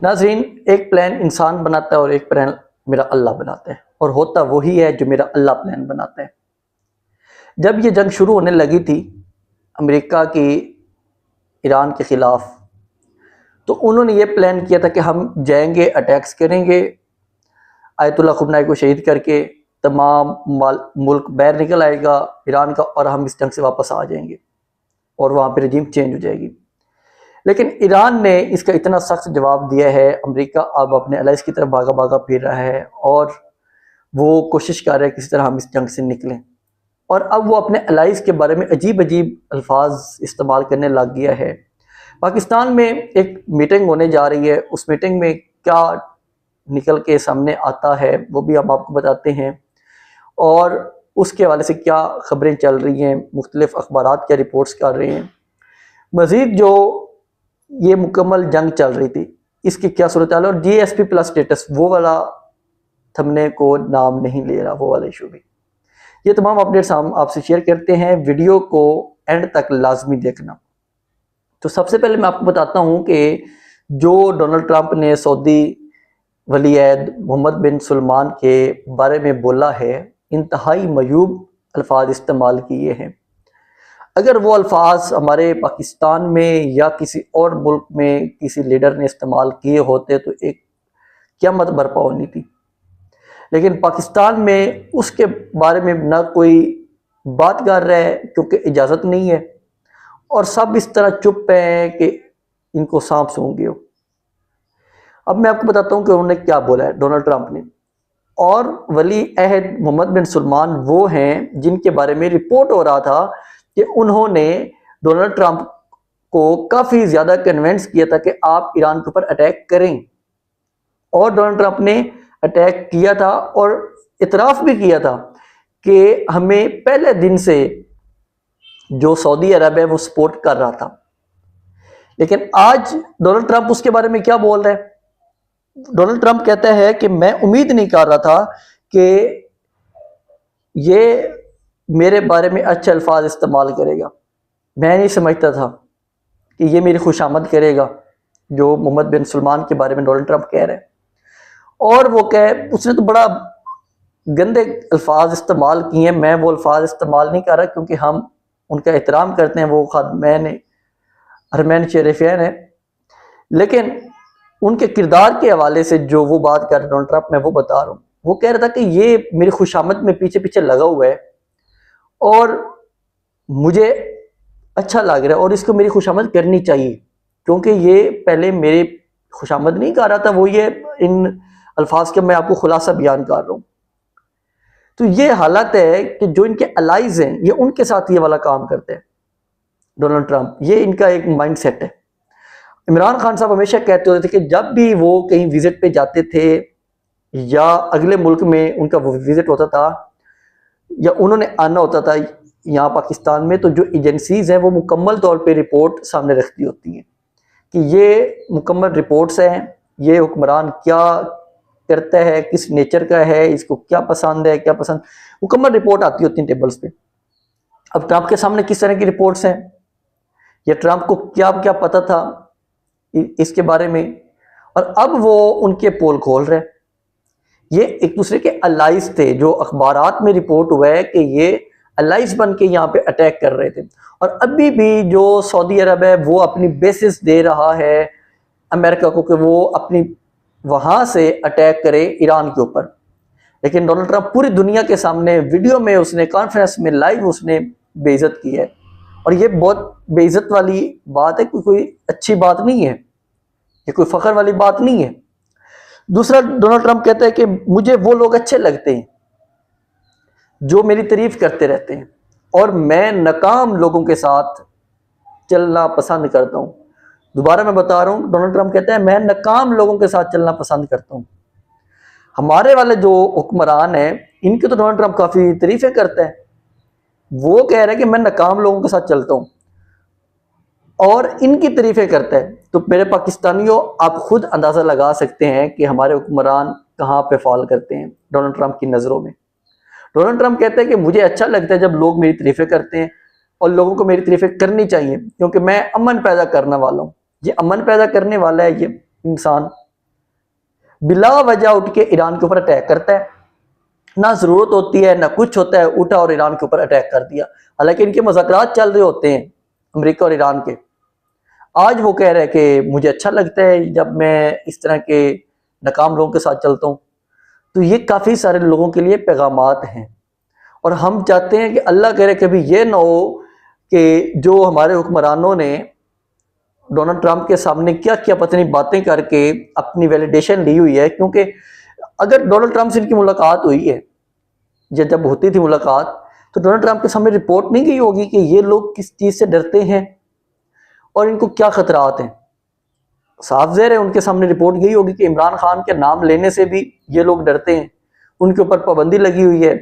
नाज़रीन, एक प्लान इंसान बनाता है और एक प्लान मेरा अल्लाह बनाता है, और होता वही है जो मेरा अल्लाह प्लान बनाता है। जब ये जंग शुरू होने लगी थी अमेरिका की ईरान के ख़िलाफ़, तो उन्होंने ये प्लान किया था कि हम जाएंगे, अटैक्स करेंगे, आयतुल्लाह खुमनाई को शहीद करके तमाम मुल्क बाहर निकल आएगा ईरान का, और हम इस जंग से वापस आ जाएंगे और वहाँ पर रजीम चेंज हो जाएगी। लेकिन ईरान ने इसका इतना सख्त जवाब दिया है। अमेरिका अब अपने अलाइज की तरफ भागा भागा फिर रहा है और वो कोशिश कर रहा है किसी तरह हम इस जंग से निकलें, और अब वो अपने अलाइज के बारे में अजीब अजीब अल्फाज इस्तेमाल करने लग गया है। पाकिस्तान में एक मीटिंग होने जा रही है, उस मीटिंग में क्या निकल के सामने आता है वो भी हम आपको बताते हैं, और उसके हवाले से क्या खबरें चल रही हैं, मुख्तलिफ अखबारात क्या रिपोर्ट्स कर रहे हैं। मज़ीद जो ये मुकम्मल जंग चल रही थी इसकी क्या सूरत हाल है, और GSP प्लस स्टेटस वो वाला थंबनेल को नाम नहीं ले रहा, वो वाला इशू भी। ये तमाम अपडेट्स हम आपसे शेयर करते हैं, वीडियो को एंड तक लाजमी देखना। तो सबसे पहले मैं आपको बताता हूँ कि जो डोनाल्ड ट्रंप ने सऊदी वली अहद मोहम्मद बिन सलमान के बारे में बोला है, इंतहाई मयूब अल्फाज इस्तेमाल किए हैं। अगर वो अल्फाज हमारे पाकिस्तान में या किसी और मुल्क में किसी लीडर ने इस्तेमाल किए होते तो एक क़यामत बर्पा होनी थी, लेकिन पाकिस्तान में उसके बारे में ना कोई बात कर रहा है क्योंकि इजाज़त नहीं है, और सब इस तरह चुप हैं कि इनको सांप सूंघ गए हो। अब मैं आपको बताता हूँ कि उन्होंने क्या बोला है डोनाल्ड ट्रंप ने। और वली अहद मोहम्मद बिन सलमान वो हैं जिनके बारे में रिपोर्ट हो रहा था कि उन्होंने डोनाल्ड ट्रंप को काफ़ी ज़्यादा कन्विंस किया था कि आप ईरान के ऊपर अटैक करें, और डोनाल्ड ट्रंप ने अटैक किया था और इतराफ़ भी किया था कि हमें पहले दिन से जो सऊदी अरब है वो सपोर्ट कर रहा था। लेकिन आज डोनाल्ड ट्रंप उसके बारे में क्या बोल रहा है? डोनाल्ड ट्रंप कहता है कि मैं उम्मीद नहीं कर रहा था कि ये मेरे बारे में अच्छे अल्फाज इस्तेमाल करेगा, मैं नहीं समझता था कि ये मेरी खुशामद करेगा, जो मोहम्मद बिन सलमान के बारे में डोनाल्ड ट्रंप कह रहे हैं। और वो उसने तो बड़ा गंदे अल्फाज इस्तेमाल किए हैं, मैं वो अल्फाज इस्तेमाल नहीं कर रहा क्योंकि हम उनका एहतराम करते हैं, वो खादमैन हरमैन शरीफैन है। लेकिन उनके किरदार के हवाले से जो वो बात कर रहे डोनाल्ड ट्रंप, मैं वो बता रहा हूँ। वो कह रहा था कि ये मेरी खुशामद में पीछे पीछे लगा हुआ है और मुझे अच्छा लग रहा है और इसको मेरी खुशामद करनी चाहिए, क्योंकि ये पहले मेरी खुशामद नहीं कर रहा था। वो ये इन अल्फाज के मैं आपको खुलासा बयान कर रहा हूँ। तो ये हालत है कि जो इनके अलाइज हैं ये उनके साथ ये वाला काम करते हैं डोनाल्ड ट्रंप, ये इनका एक माइंड सेट है। इमरान खान साहब हमेशा कहते होते थे कि जब भी वो कहीं विजिट पे जाते थे या अगले मुल्क में उनका वो विजिट होता था या उन्होंने आना होता था यहाँ पाकिस्तान में, तो जो एजेंसीज़ हैं वो मुकम्मल तौर पे रिपोर्ट सामने रखती होती हैं कि ये मुकम्मल रिपोर्ट्स हैं, ये हुक्मरान क्या करता है, किस नेचर का है, इसको क्या पसंद है, क्या पसंद, मुकम्मल रिपोर्ट आती होती है टेबल्स पे। अब ट्रंप के सामने किस तरह की रिपोर्ट्स हैं, या ट्रंप को क्या क्या पता था इसके बारे में, और अब वो उनके पोल खोल रहे हैं। ये एक दूसरे के अलाइज थे, जो अखबारात में रिपोर्ट हुआ है कि ये अलाइज बन के यहाँ पे अटैक कर रहे थे, और अभी भी जो सऊदी अरब है वो अपनी बेसिस दे रहा है अमेरिका को कि वो अपनी वहाँ से अटैक करे ईरान के ऊपर। लेकिन डोनाल्ड ट्रंप पूरी दुनिया के सामने वीडियो में, उसने कॉन्फ्रेंस में लाइव उसने बेइज्जत की है, और ये बहुत बेइज्जत वाली बात है, कोई अच्छी बात नहीं है, ये कोई फख्र वाली बात नहीं है। दूसरा, डोनाल्ड ट्रंप कहता है कि मुझे वो लोग अच्छे लगते हैं जो मेरी तारीफ करते रहते हैं, और मैं नाकाम लोगों के साथ चलना पसंद करता हूँ। दोबारा मैं बता रहा हूँ, डोनाल्ड ट्रंप कहता है मैं नाकाम लोगों के साथ चलना पसंद करता हूँ। हमारे वाले जो हुक्मरान हैं इनकी तो डोनाल्ड ट्रंप काफ़ी तारीफें करता है, वो कह रहे हैं कि मैं नाकाम लोगों के साथ चलता हूँ और इनकी तारीफें करता है। तो मेरे पाकिस्तानियों, आप खुद अंदाज़ा लगा सकते हैं कि हमारे हुक्मरान कहाँ पे फॉल करते हैं डोनाल्ड ट्रंप की नज़रों में। डोनाल्ड ट्रंप कहते हैं कि मुझे अच्छा लगता है जब लोग मेरी तारीफें करते हैं, और लोगों को मेरी तारीफें करनी चाहिए क्योंकि मैं अमन पैदा करने वाला हूँ। ये अमन पैदा करने वाला है ये इंसान, बिला वजह उठ के ईरान के ऊपर अटैक करता है, ना जरूरत होती है ना कुछ होता है, उठा और ईरान के ऊपर अटैक कर दिया। हालांकि इनके मुज़ाकरात चल रहे होते हैं अमेरिका और ईरान के। आज वो कह रहे हैं कि मुझे अच्छा लगता है जब मैं इस तरह के नाकाम लोगों के साथ चलता हूँ। तो ये काफ़ी सारे लोगों के लिए पैगामात हैं, और हम चाहते हैं कि अल्लाह करे कभी ये ना हो कि जो हमारे हुक्मरानों ने डोनाल्ड ट्रंप के सामने क्या क्या पता नहीं बातें करके अपनी वैलिडेशन ली हुई है। क्योंकि अगर डोनाल्ड ट्रंप से इनकी मुलाकात हुई है, जब होती थी मुलाकात, तो डोनाल्ड ट्रंप के सामने रिपोर्ट नहीं गई होगी कि ये लोग किस चीज़ से डरते हैं और इनको क्या खतरात हैं। साफ ज़ाहिर है उनके सामने रिपोर्ट गई होगी कि इमरान खान के नाम लेने से भी ये लोग डरते हैं, उनके ऊपर पाबंदी लगी हुई है।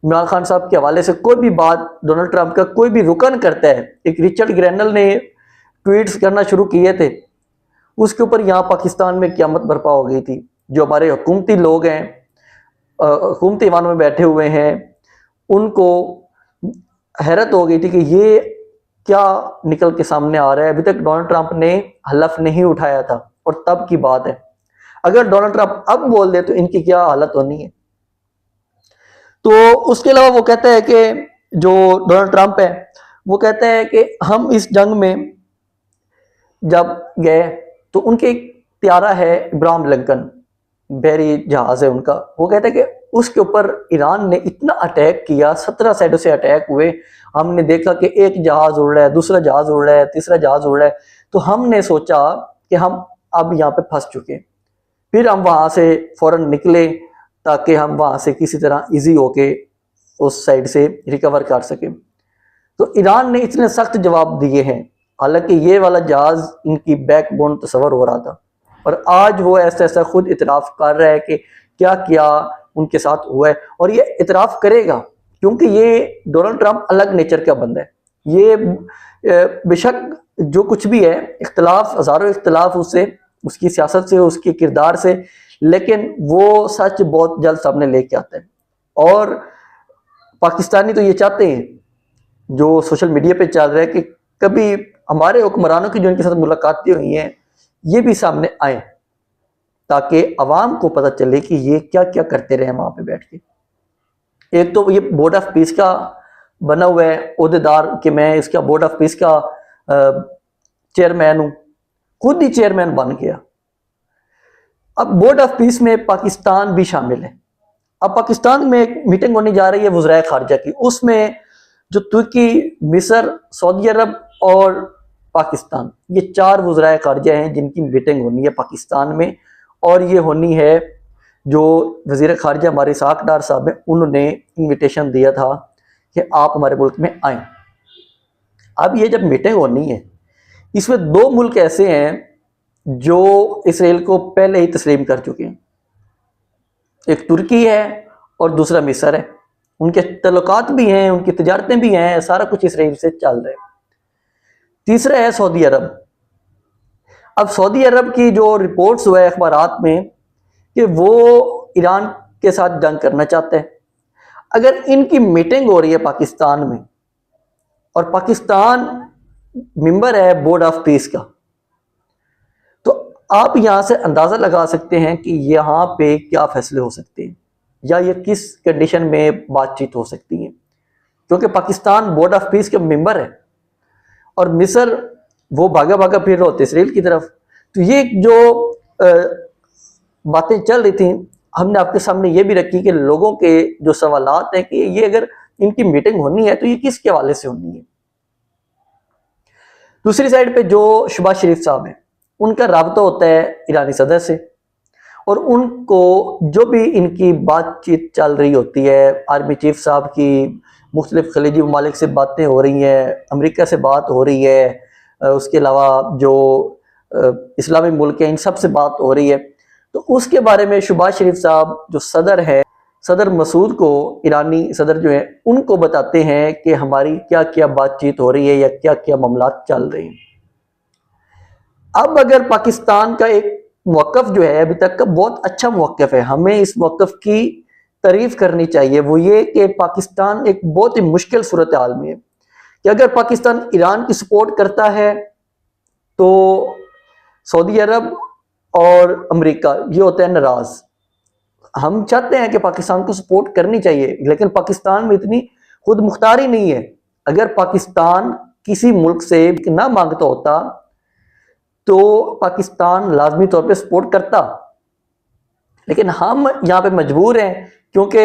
इमरान खान साहब के हवाले से कोई भी बात डोनाल्ड ट्रंप का कोई भी रुकन करता है, एक रिचर्ड ग्रैनल ने ट्वीट्स करना शुरू किए थे, उसके ऊपर यहाँ पाकिस्तान में क़यामत बर्पा हो गई थी। जो हमारे हुकूमती लोग हैं, हुकूमती ईवानों में बैठे हुए हैं, उनको हैरत हो गई थी कि ये क्या निकल के सामने आ रहा है। अभी तक डोनाल्ड ट्रंप ने हलफ नहीं उठाया था, और तब की बात है। अगर डोनाल्ड ट्रंप अब बोल दे तो इनकी क्या हालत होनी है। तो उसके अलावा वो कहता है कि जो डोनाल्ड ट्रंप है वो कहता है कि हम इस जंग में जब गए तो उनके एक त्यारा है इब्राहिम लिंकन, बहरी जहाज है उनका, वो कहता है कि उसके ऊपर ईरान ने इतना अटैक किया, 17 साइडों से अटैक हुए। हमने देखा कि एक जहाज उड़ रहा है, दूसरा जहाज उड़ रहा है, तीसरा जहाज उड़ रहा है। तो हमने सोचा कि हम अब यहाँ पे फंस चुके। फिर हम वहाँ से फौरन निकले ताकि हम वहाँ से किसी तरह इजी होके उस साइड से रिकवर कर सके। तो ईरान ने इतने सख्त जवाब दिए हैं, हालांकि ये वाला जहाज इनकी बैकबोन तस्वर हो रहा था, और आज वो ऐसा ऐसा खुद इतराफ़ कर रहा है कि क्या क्या उनके साथ हुआ है। और ये इतराफ़ करेगा क्योंकि ये डोनाल्ड ट्रंप अलग नेचर का बंदा है। ये बेशक जो कुछ भी है, इख्तलाफ, हज़ारों इख्तलाफ उससे, उसकी सियासत से, उसके किरदार से, लेकिन वो सच बहुत जल्द सामने लेके आता है। और पाकिस्तानी तो ये चाहते हैं, जो सोशल मीडिया पे चल रहा है, कि कभी हमारे हुक्मरानों की जो इनके साथ मुलाकातें हुई हैं ये भी सामने आए, ताकि अवाम को पता चले कि ये क्या क्या करते रहे वहाँ पे बैठ के। एक तो ये बोर्ड ऑफ पीस का बना हुआ है ओहदेदार कि मैं इसका बोर्ड ऑफ पीस का चेयरमैन हूँ, खुद ही चेयरमैन बन गया। अब बोर्ड ऑफ पीस में पाकिस्तान भी शामिल है। अब पाकिस्तान में एक मीटिंग होने जा रही है वज़राए खारजा की, उसमें जो तुर्की, मिस्र, सऊदी अरब और पाकिस्तान, ये 4 वज़राए खारजा हैं जिनकी मीटिंग होनी है पाकिस्तान में। और ये होनी है, जो वज़ीर खारजा हमारे इसहाक डार साहब हैं, उन्होंने इन्विटेशन दिया था कि आप हमारे मुल्क में आएँ। अब ये जब मीटिंग होनी है, इसमें 2 मुल्क ऐसे हैं जो इसराइल को पहले ही तस्लीम कर चुके हैं। एक तुर्की है और दूसरा मिस्र है। उनके तल्लुकात भी हैं, उनकी तजारतें भी हैं, सारा कुछ इसराइल से चल रहा है। तीसरा है सऊदी अरब। अब सऊदी अरब की जो रिपोर्ट्स हुए अखबारात में कि वो ईरान के साथ जंग करना चाहते हैं। अगर इनकी मीटिंग हो रही है पाकिस्तान में और पाकिस्तान मेंबर है बोर्ड ऑफ पीस का, तो आप यहां से अंदाजा लगा सकते हैं कि यहां पे क्या फैसले हो सकते हैं या ये किस कंडीशन में बातचीत हो सकती है। क्योंकि पाकिस्तान बोर्ड ऑफ पीस के मेंबर है और मिस्र वो भागा भागा फिर रहे होते इसराइल की तरफ। तो ये जो बातें चल रही थी, हमने आपके सामने ये भी रखी कि लोगों के जो सवालात हैं कि ये अगर इनकी मीटिंग होनी है तो ये किसके हवाले से होनी है। दूसरी साइड पे जो शहबाज शरीफ साहब हैं, उनका राब्ता होता है ईरानी सदर से, और उनको जो भी इनकी बातचीत चल रही होती है, आर्मी चीफ साहब की मुख्तलिफ खलीजी ममालिक से बातें हो रही हैं, अमेरिका से बात हो रही है, उसके अलावा जो इस्लामी मुल्क हैं इन सब से बात हो रही है। तो उसके बारे में शहबाज शरीफ साहब जो सदर है, सदर मसूद को, ईरानी सदर जो है, उनको बताते हैं कि हमारी क्या क्या बातचीत हो रही है या क्या क्या मामलात चल रहे हैं। अब अगर पाकिस्तान का एक मौक़िफ़ जो है अभी तक का बहुत अच्छा मौक़िफ़ है, हमें इस मौक़िफ़ की तारीफ़ करनी चाहिए, वो ये कि पाकिस्तान एक बहुत ही मुश्किल सूरत हाल में है कि अगर पाकिस्तान ईरान की सपोर्ट करता है तो सऊदी अरब और अमेरिका, ये होता है नाराज। हम चाहते हैं कि पाकिस्तान को सपोर्ट करनी चाहिए, लेकिन पाकिस्तान में इतनी खुद मुख्तारी नहीं है। अगर पाकिस्तान किसी मुल्क से ना मांगता होता तो पाकिस्तान लाजमी तौर पे सपोर्ट करता, लेकिन हम यहाँ पे मजबूर हैं क्योंकि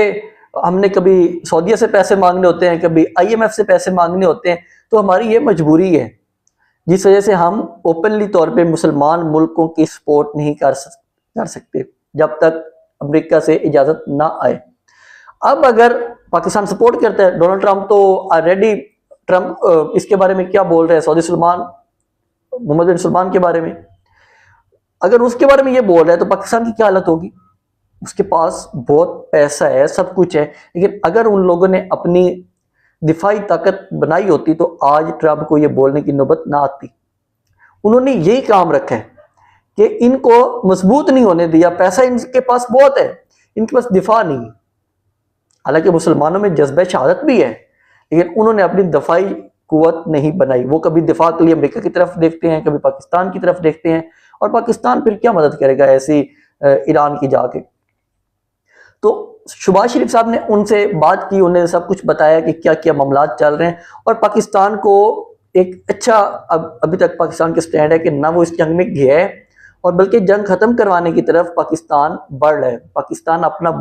हमने कभी सऊदीया से पैसे मांगने होते हैं, कभी IMF से पैसे मांगने होते हैं, तो हमारी ये मजबूरी है, जिस वजह से हम ओपनली तौर पे मुसलमान मुल्कों की सपोर्ट नहीं कर सकते जब तक अमेरिका से इजाज़त ना आए। अब अगर पाकिस्तान सपोर्ट करता है, डोनाल्ड ट्रंप तो ऑलरेडी ट्रंप इसके बारे में क्या बोल रहे हैं, सऊदी सलमान, मोहम्मद बिन सलमान के बारे में, अगर उसके बारे में ये बोल रहा है तो पाकिस्तान की क्या हालत होगी। उसके पास बहुत पैसा है, सब कुछ है, लेकिन अगर उन लोगों ने अपनी दिफाई ताकत बनाई होती तो आज ट्रंप को ये बोलने की नौबत ना आती। उन्होंने यही काम रखा है कि इनको मजबूत नहीं होने दिया। पैसा इनके पास बहुत है, इनके पास दिफा नहीं। हालांकि मुसलमानों में जज्बा शहादत भी है, लेकिन उन्होंने अपनी दफाई कुव्वत नहीं बनाई। वो कभी दिफा के लिए अमेरिका की तरफ देखते हैं, कभी पाकिस्तान की तरफ देखते हैं, और पाकिस्तान फिर क्या मदद करेगा ऐसी ईरान की जाके। तो शहबाज शरीफ साहब ने उनसे बात की, उन्हें सब कुछ बताया कि क्या क्या मामला चल रहे हैं, और पाकिस्तान को एक अच्छा अभी तक पाकिस्तान के स्टैंड है कि ना वो इस जंग में गया है, और बल्कि जंग खत्म करवाने की तरफ पाकिस्तान बढ़ रहा है। पाकिस्तान अपना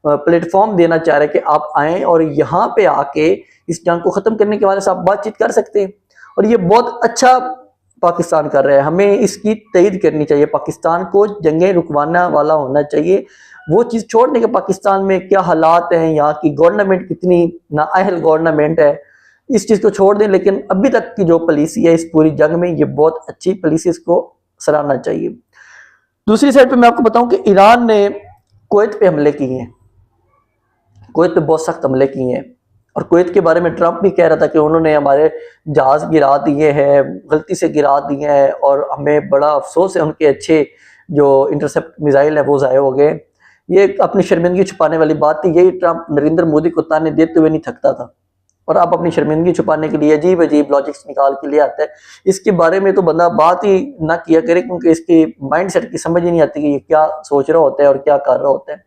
प्लेटफॉर्म देना चाह रहा है कि आप आएँ और यहाँ पे आके इस जंग को खत्म करने के बारे में आप बातचीत कर सकते हैं, और ये बहुत अच्छा पाकिस्तान कर रहा है। हमें इसकी तईद करनी चाहिए। पाकिस्तान को जंगें रुकवाना वाला होना चाहिए। वो चीज़ छोड़ने के पाकिस्तान में क्या हालात हैं, यहाँ की गवर्नमेंट कितनी नाअहल गवर्नमेंट है, इस चीज़ को छोड़ दें। लेकिन अभी तक की जो पॉलिसी है इस पूरी जंग में, ये बहुत अच्छी पॉलिसी, इसको सराहना चाहिए। दूसरी साइड पे मैं आपको बताऊं कि ईरान ने कुवैत पे हमले किए हैं, कुवैत पे बहुत सख्त हमले किए हैं, और कुवैत के बारे में ट्रंप भी कह रहा था कि उन्होंने हमारे जहाज़ गिरा दिए हैं, गलती से गिरा दिए हैं, और हमें बड़ा अफसोस है, उनके अच्छे जो इंटरसेप्ट मिसाइल है वो ज़ाया हो गए। ये अपनी शर्मिंदगी छुपाने वाली बात थी। यही ट्रंप नरेंद्र मोदी को ताने देते हुए नहीं थकता था, और आप अपनी शर्मिंदगी छुपाने के लिए अजीब अजीब लॉजिक्स निकाल के लिए आता है। इसके बारे में तो बंदा बात ही ना किया करे, क्योंकि इसके माइंडसेट की समझ ही नहीं आती कि ये क्या सोच रहा होता है और क्या कर रहा होता है।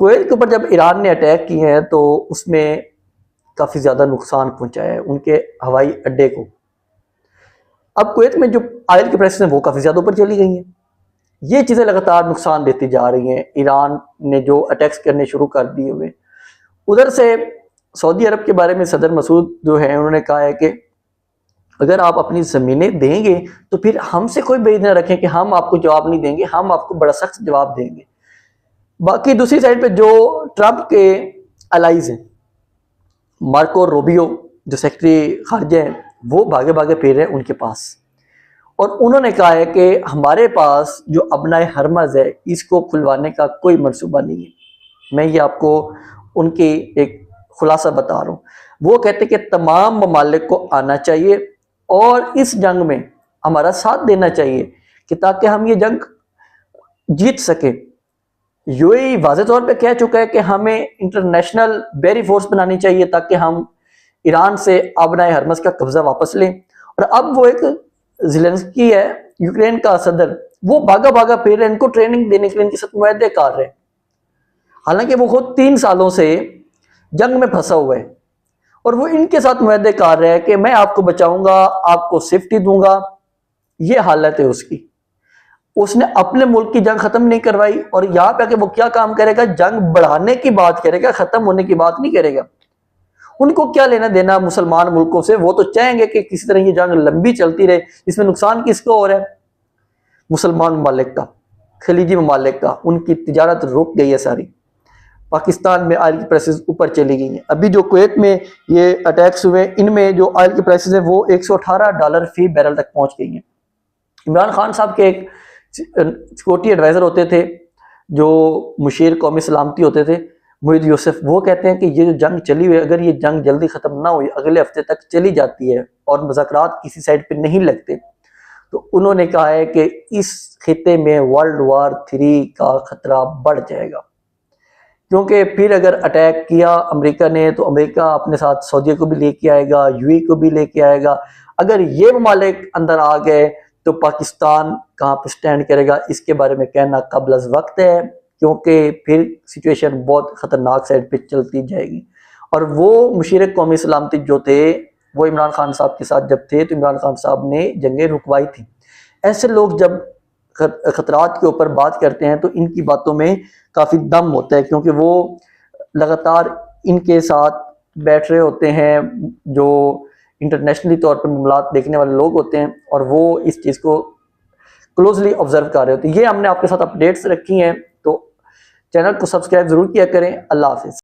कुवैत के ऊपर जब ईरान ने अटैक किए हैं तो उसमें काफ़ी ज़्यादा नुकसान पहुंचाया है उनके हवाई अड्डे को। अब कुवैत में जो ऑयल की प्राइसेस हैं वो काफ़ी ज़्यादा ऊपर चली गई हैं। ये चीज़ें लगातार नुकसान देती जा रही हैं। ईरान ने जो अटैक्स करने शुरू कर दिए हुए, उधर से सऊदी अरब के बारे में सदर मसूद जो है उन्होंने कहा है कि अगर आप अपनी ज़मीनें देंगे तो फिर हमसे कोई उम्मीद न रखें कि हम आपको जवाब नहीं देंगे, हम आपको बड़ा सख्त जवाब देंगे। बाकी दूसरी साइड पे जो ट्रंप के अलाइज हैं, मार्को रूबियो जो सेक्रेटरी खारजा हैं, वो भागे भागे फिर रहे हैं उनके पास, और उन्होंने कहा है कि हमारे पास जो अपनाए हरमज़ है इसको खुलवाने का कोई मंसूबा नहीं है। मैं ये आपको उनकी एक खुलासा बता रहा हूँ। वो कहते कि तमाम ममालिक को आना चाहिए और इस जंग में हमारा साथ देना चाहिए कि ताकि हम ये जंग जीत सके। यूएई वाज़े तौर पे कह चुका है कि हमें इंटरनेशनल बैरी फोर्स बनानी चाहिए ताकि हम ईरान से अपनाए हरमज़ का कब्जा वापस लें। और अब वो एक ज़ेलेंस्की है, यूक्रेन का सदर, वो भागा भागा फिर रहे, इनको ट्रेनिंग देने के लिए इनके साथ मुआहदे कर रहे हैं। हालांकि वो खुद 3 सालों से जंग में फंसा हुआ है, और वो इनके साथ मुआहदे कर रहा है कि मैं आपको बचाऊंगा, आपको सेफ्टी दूंगा। ये हालत है उसकी। उसने अपने मुल्क की जंग खत्म नहीं करवाई, और यहाँ पे आके वो क्या काम करेगा, जंग बढ़ाने की बात करेगा, खत्म होने की बात नहीं करेगा। उनको क्या लेना देना मुसलमान मुल्कों से। वो तो चाहेंगे कि किसी तरह ये जंग लंबी चलती रहे। इसमें नुकसान किसको हो रहा है, मुसलमान ममालिक का, खलीजी ममालिक का। उनकी तिजारत रुक गई है सारी। पाकिस्तान में ऑयल की प्राइसेस ऊपर चली गई हैं। अभी जो कुवैत में ये अटैक्स हुए, इनमें जो ऑयल की प्राइसेस है वो $118 फी बैरल तक पहुंच गई हैं। इमरान खान साहब के एक सिक्योरिटी एडवाइज़र होते थे जो मुशीर कौमी सलामती होते थे, मुहिद यूसुफ, वो कहते हैं कि ये जो जंग चली हुई, अगर ये जंग जल्दी ख़त्म ना हुई, अगले हफ्ते तक चली जाती है और मुज़ाकरात किसी साइड पे नहीं लगते, तो उन्होंने कहा है कि इस खिते में वर्ल्ड वार 3 का ख़तरा बढ़ जाएगा। क्योंकि फिर अगर अटैक किया अमेरिका ने तो अमेरिका अपने साथ सऊदी को भी लेके आएगा, यूएई को भी लेके आएगा। अगर ये ममालिक अंदर आ गए तो पाकिस्तान कहाँ पर स्टैंड करेगा इसके बारे में कहना कबल अज़ वक्त है, क्योंकि फिर सिचुएशन बहुत ख़तरनाक साइड पे चलती जाएगी। और वो मुशीर कौमी सलामती जो थे वो इमरान खान साहब के साथ जब थे तो इमरान खान साहब ने जंगें रुकवाई थी। ऐसे लोग जब खतरात के ऊपर बात करते हैं तो इनकी बातों में काफ़ी दम होता है, क्योंकि वो लगातार इनके साथ बैठ रहे होते हैं जो इंटरनेशनली तौर पर मामलात देखने वाले लोग होते हैं, और वो इस चीज़ को क्लोजली ऑब्जर्व कर रहे होते हैं। ये हमने आपके साथ अपडेट्स रखी हैं, तो चैनल को सब्सक्राइब ज़रूर किया करें। अल्लाह हाफिज़।